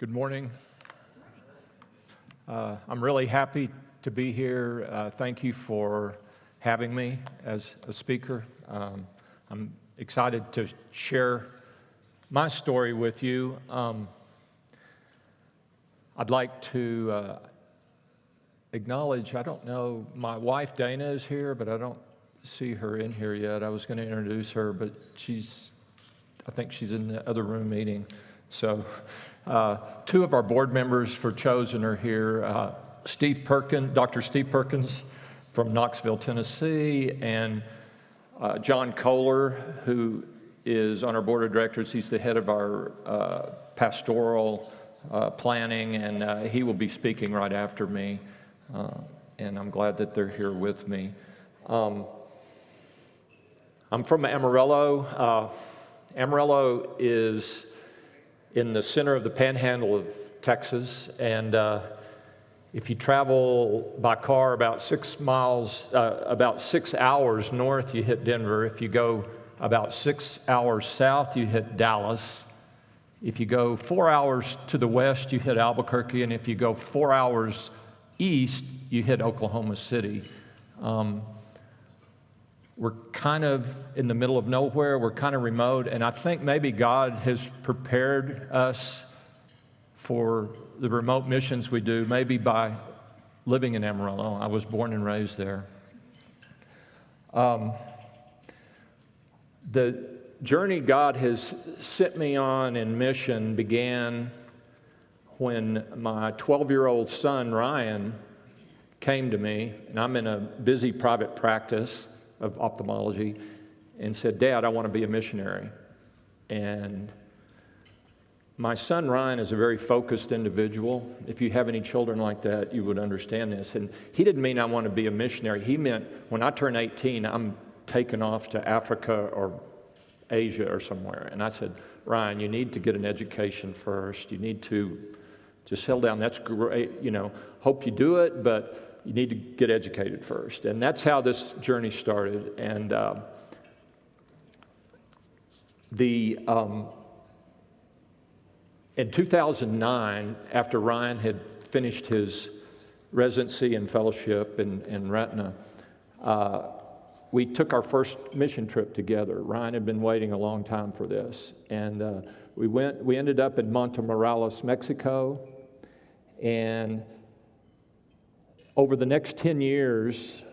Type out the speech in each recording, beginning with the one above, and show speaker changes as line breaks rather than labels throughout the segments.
Good morning. I'm really happy to be here. Thank you for having me as a speaker. I'm excited to share my story with you. I'd like to acknowledge, I don't know, my wife Dana is here, but I don't see her in here yet. I was going to introduce her, but I think she's in the other room eating. So two of our board members for Chosen are here, Dr. Steve Perkins from Knoxville, Tennessee, and John Kohler, who is on our board of directors. He's the head of our pastoral planning, and he will be speaking right after me, and I'm glad that they're here with me. I'm from Amarillo. Amarillo is in the center of the panhandle of Texas, and if you travel by car about 6 hours north, you hit Denver. If you go about 6 hours south, you hit Dallas. If you go 4 hours to the west, you hit Albuquerque, and if you go 4 hours east, you hit Oklahoma City. We're kind of in the middle of nowhere. We're kind of remote, and I think maybe God has prepared us for the remote missions we do, maybe by living in Amarillo. I was born and raised there. The journey God has sent me on in mission began when my 12-year-old son, Ryan, came to me, and I'm in a busy private practice of ophthalmology, and said, "Dad, I want to be a missionary." And my son Ryan is a very focused individual. If you have any children like that, you would understand this. And he didn't mean I want to be a missionary. He meant when I turn 18, I'm taken off to Africa or Asia or somewhere. And I said, "Ryan, you need to get an education first. You need to just settle down. That's great, hope you do it, but you need to get educated first." And that's how this journey started. And in 2009, after Ryan had finished his residency and fellowship in retina, we took our first mission trip together. Ryan had been waiting a long time for this. And we ended up in Montemorales, Mexico. And over the next 10 years,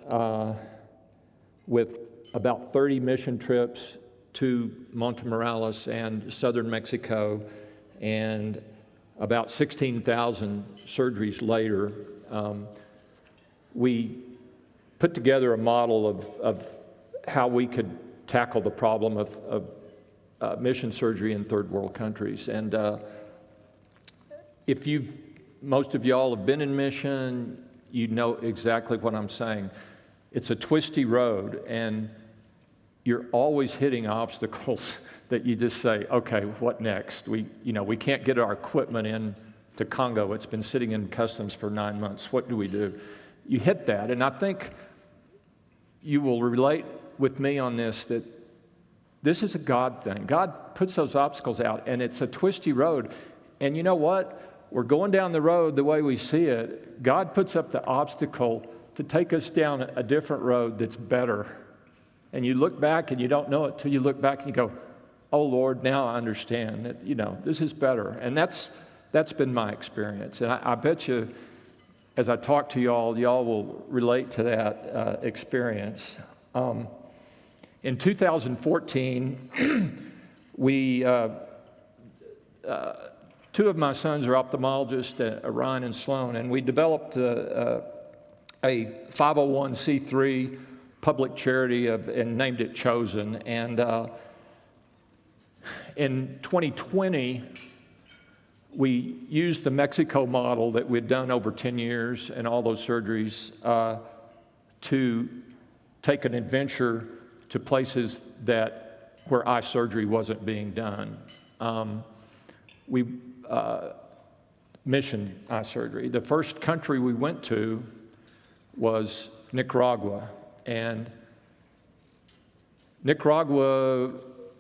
with about 30 mission trips to Montemorales and southern Mexico, and about 16,000 surgeries later, we put together a model of how we could tackle the problem of mission surgery in third world countries. And most of y'all have been in mission, you know exactly what I'm saying. It's a twisty road, and you're always hitting obstacles that you just say, "Okay, what next?" We can't get our equipment in to Congo. It's been sitting in customs for 9 months. What do we do? You hit that, and I think you will relate with me on this, that this is a God thing. God puts those obstacles out, and it's a twisty road. And you know what? We're going down the road the way we see it. God puts up the obstacle to take us down a different road that's better. And you look back and you don't know it till you look back and you go, "Oh Lord, now I understand that, this is better." And that's been my experience. And I bet you, as I talk to y'all will relate to that experience. In 2014, two of my sons are ophthalmologists, Ryan and Sloan, and we developed a 501c3 public charity and named it Chosen. And in 2020, we used the Mexico model that we'd done over 10 years and all those surgeries to take an adventure to places where eye surgery wasn't being done. We mission eye surgery. The first country we went to was Nicaragua. And Nicaragua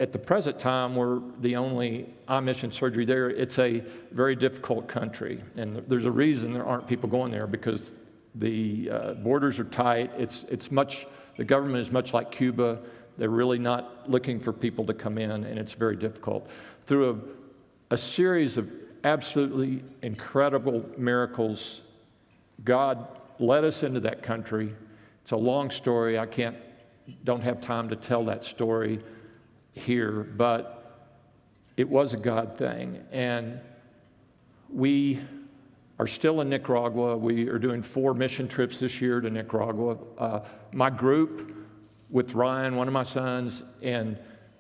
at the present time, we're the only eye mission surgery there. It's a very difficult country, and there's a reason there aren't people going there, because the borders are tight. The government is much like Cuba. They're really not looking for people to come in, and it's very difficult. Through a series of absolutely incredible miracles, God led us into that country. It's a long story. Don't have time to tell that story here, but it was a God thing. And we are still in Nicaragua. We are doing 4 mission trips this year to Nicaragua. My group, with Ryan, one of my sons, and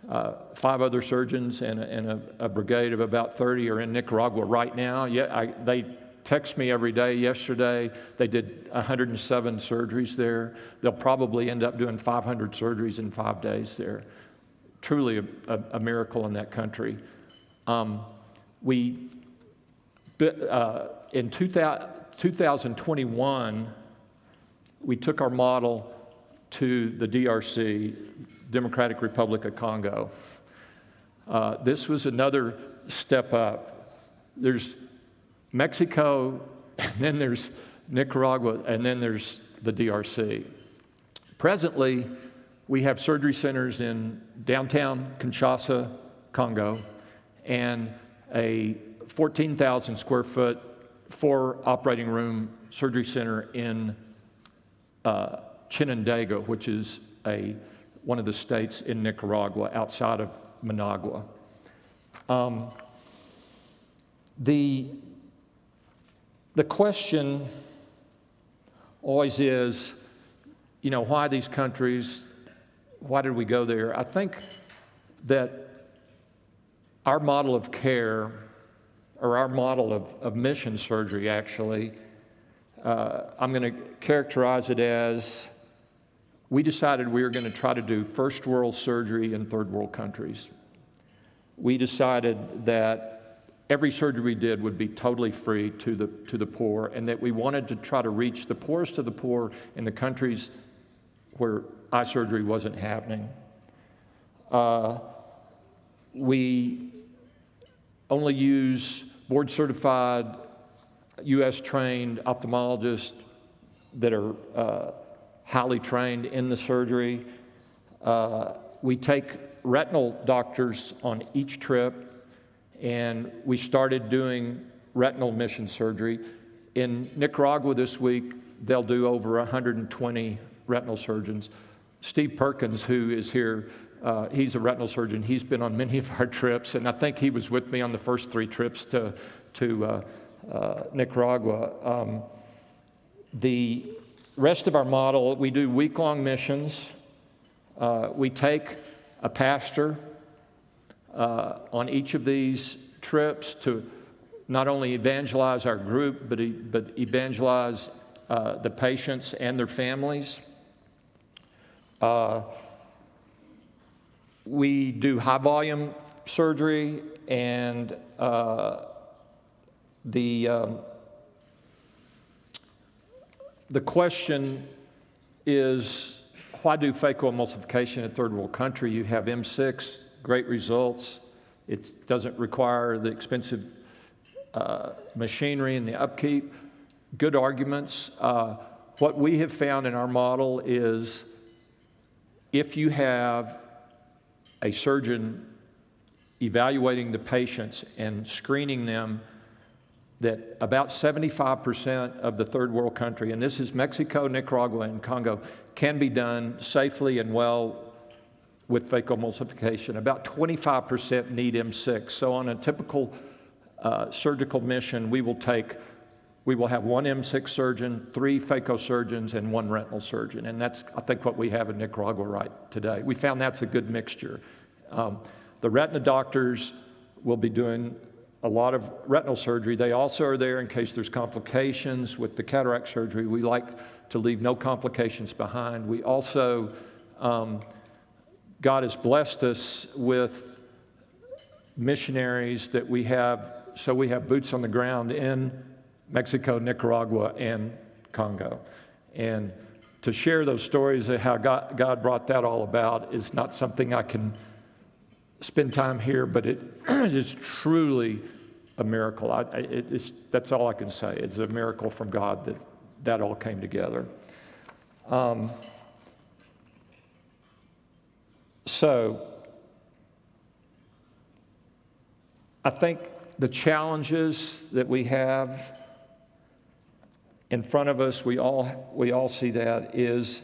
5 other surgeons and a brigade of about 30 are in Nicaragua right now. They text me every day. Yesterday, they did 107 surgeries there. They'll probably end up doing 500 surgeries in 5 days there. Truly a miracle in that country. In 2021, we took our model to the DRC, Democratic Republic of Congo. This was another step up. There's Mexico, and then there's Nicaragua, and then there's the DRC. Presently, we have surgery centers in downtown Kinshasa, Congo, and a 14,000 square foot 4 operating room surgery center in Chinandega, which is one of the states in Nicaragua outside of Managua. The question always is, why these countries? Why did we go there? I think that our model of care, or our model of mission surgery, actually, I'm going to characterize it as, we decided we were going to try to do first world surgery in third world countries. We decided that every surgery we did would be totally free to the poor, and that we wanted to try to reach the poorest of the poor in the countries where eye surgery wasn't happening. We only use board-certified, U.S.-trained ophthalmologists that are highly trained in the surgery. We take retinal doctors on each trip, and we started doing retinal mission surgery. In Nicaragua this week, they'll do over 120 retinal surgeons. Steve Perkins, who is here, he's a retinal surgeon. He's been on many of our trips, and I think he was with me on the first 3 trips to Nicaragua. The rest of our model, we do week-long missions. We take a pastor on each of these trips to not only evangelize our group, but evangelize the patients and their families. We do high-volume surgery, and the question is, why do phacoemulsification in a third world country? You have M6, great results. It doesn't require the expensive machinery and the upkeep. Good arguments. What we have found in our model is, if you have a surgeon evaluating the patients and screening them, that about 75% of the third world country, and this is Mexico, Nicaragua, and Congo, can be done safely and well with phacoemulsification. About 25% need M6. So on a typical surgical mission, we will have 1 M6 surgeon, 3 phaco surgeons, and 1 retinal surgeon. And that's, I think, what we have in Nicaragua right today. We found that's a good mixture. The retina doctors will be doing a lot of retinal surgery. They also are there in case there's complications with the cataract surgery. We like to leave no complications behind. We also, God has blessed us with missionaries that we have, so we have boots on the ground in Mexico, Nicaragua, and Congo. And to share those stories of how God brought that all about is not something I can spend time here, but it is truly a miracle. That's all I can say. It's a miracle from God that all came together. So I think the challenges that we have in front of us, we all see that, is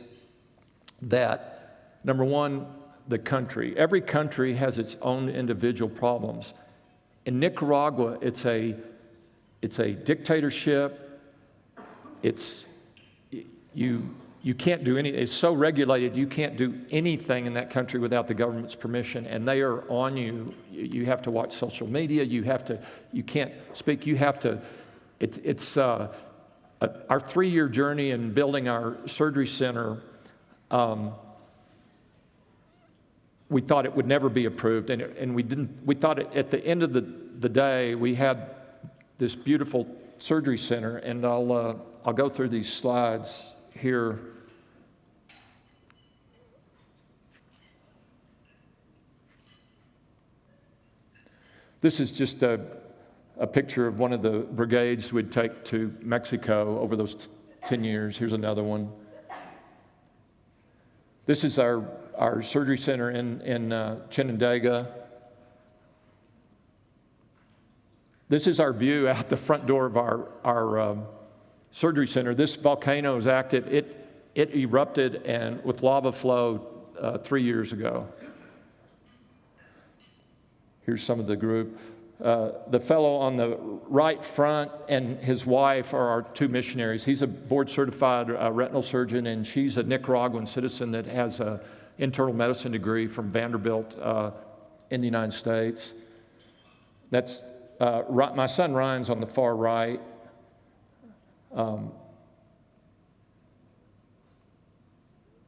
that, number one, the country. Every country has its own individual problems. In Nicaragua, it's a dictatorship. You can't do any. It's so regulated. You can't do anything in that country without the government's permission, and they are on you. You have to watch social media. You can't speak. You have to. It's our 3-year journey in building our surgery center. We thought it would never be approved, and we didn't. We thought at the end of the day, we had this beautiful surgery center, and I'll go through these slides here. This is just a picture of one of the brigades we'd take to Mexico over those 10 years. Here's another one. This is our surgery center in Chinandega. This is our view out the front door of our surgery center. This volcano is active. It erupted and with lava flow 3 years ago. Here's some of the group. The fellow on the right front and his wife are our 2 missionaries. He's a board-certified retinal surgeon, and she's a Nicaraguan citizen that has an internal medicine degree from Vanderbilt in the United States. That's my son Ryan's on the far right.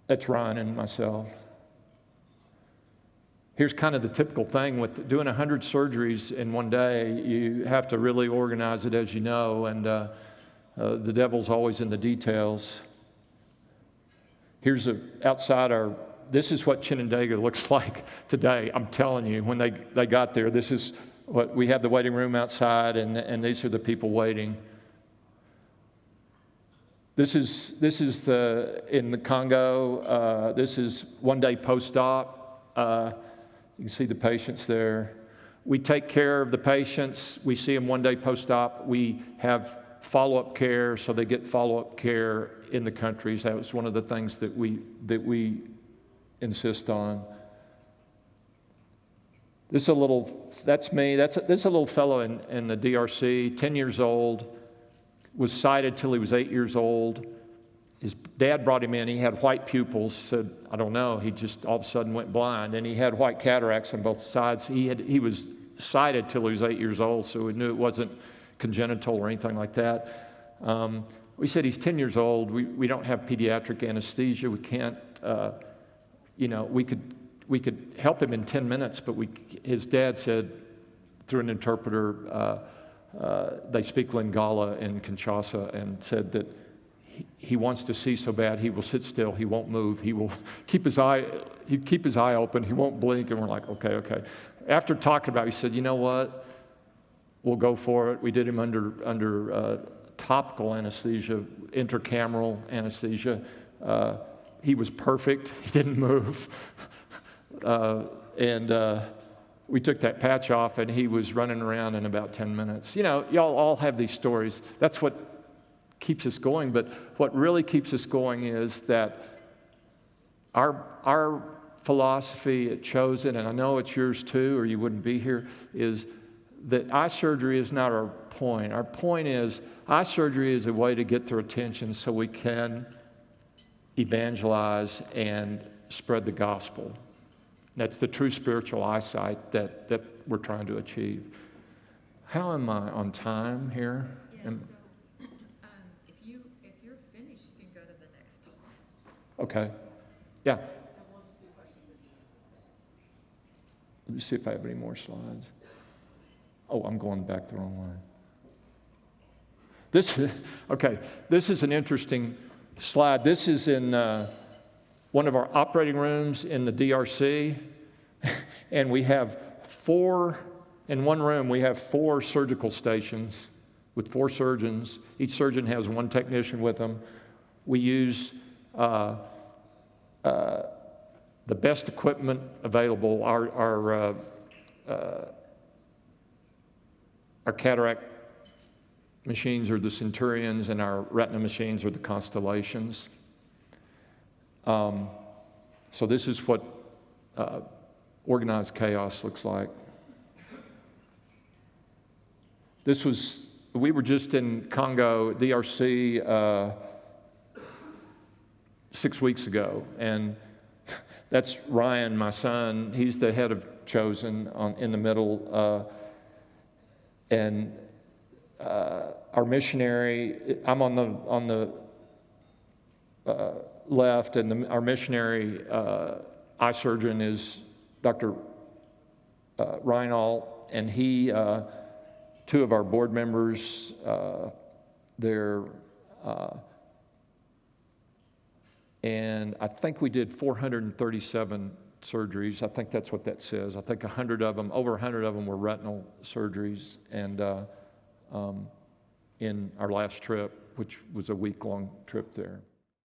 That's Ryan and myself. Here's kind of the typical thing with doing 100 surgeries in one day. You have to really organize it, as you know, and the devil's always in the details. Here's outside this is what Chinandega looks like today. I'm telling you, when they got there, this is what we have, the waiting room outside, and these are the people waiting. This is in the Congo. This is one day post-op. You can see the patients there. We take care of the patients. We see them one day post-op. We have follow-up care, so they get follow-up care in the countries. That was one of the things that we insist on. That's me. This is a little fellow in the DRC, 10 years old, was sighted till he was 8 years old. His dad brought him in. He had white pupils. Said, I don't know. He just all of a sudden went blind, and he had white cataracts on both sides. He was sighted till he was 8 years old, so we knew it wasn't congenital or anything like that. We said he's 10 years old. We don't have pediatric anesthesia. We can't. We could help him in 10 minutes, but his dad said through an interpreter, they speak Lingala in Kinshasa, and said that he wants to see so bad he will sit still, he won't move, he will keep his eye open, he won't blink. And we're like, okay. After talking about it, he said, you know what, we'll go for it. We did him under topical anesthesia, intracameral anesthesia. He was perfect, he didn't move. We took that patch off, and he was running around in about 10 minutes. You know, y'all all have these stories. That's what keeps us going, but what really keeps us going is that our philosophy at Chosen, and I know it's yours too, or you wouldn't be here, is that eye surgery is not our point. Our point is eye surgery is a way to get their attention so we can evangelize and spread the gospel. That's the true spiritual eyesight that we're trying to achieve. How am I on time here?
Yeah, if you're finished, you can go to the next one.
Okay. Yeah. Let me see if I have any more slides. Oh, I'm going back the wrong way. This is an interesting slide. This is in one of our operating rooms in the DRC. And we have in one room, we have 4 surgical stations with 4 surgeons. Each surgeon has 1 technician with them. We use the best equipment available. Our cataract machines are the Centurions, and our retina machines are the Constellations. So this is what organized chaos looks like. We were just in Congo, DRC, 6 weeks ago, and that's Ryan, my son. He's the head of Chosen in the middle, and our missionary. I'm on the left, and our missionary eye surgeon is Dr. Reinald, and he. 2 of our board members, and I think we did 437 surgeries. I think that's what that says. I think over 100 of them were retinal surgeries, and in our last trip, which was a week-long trip there.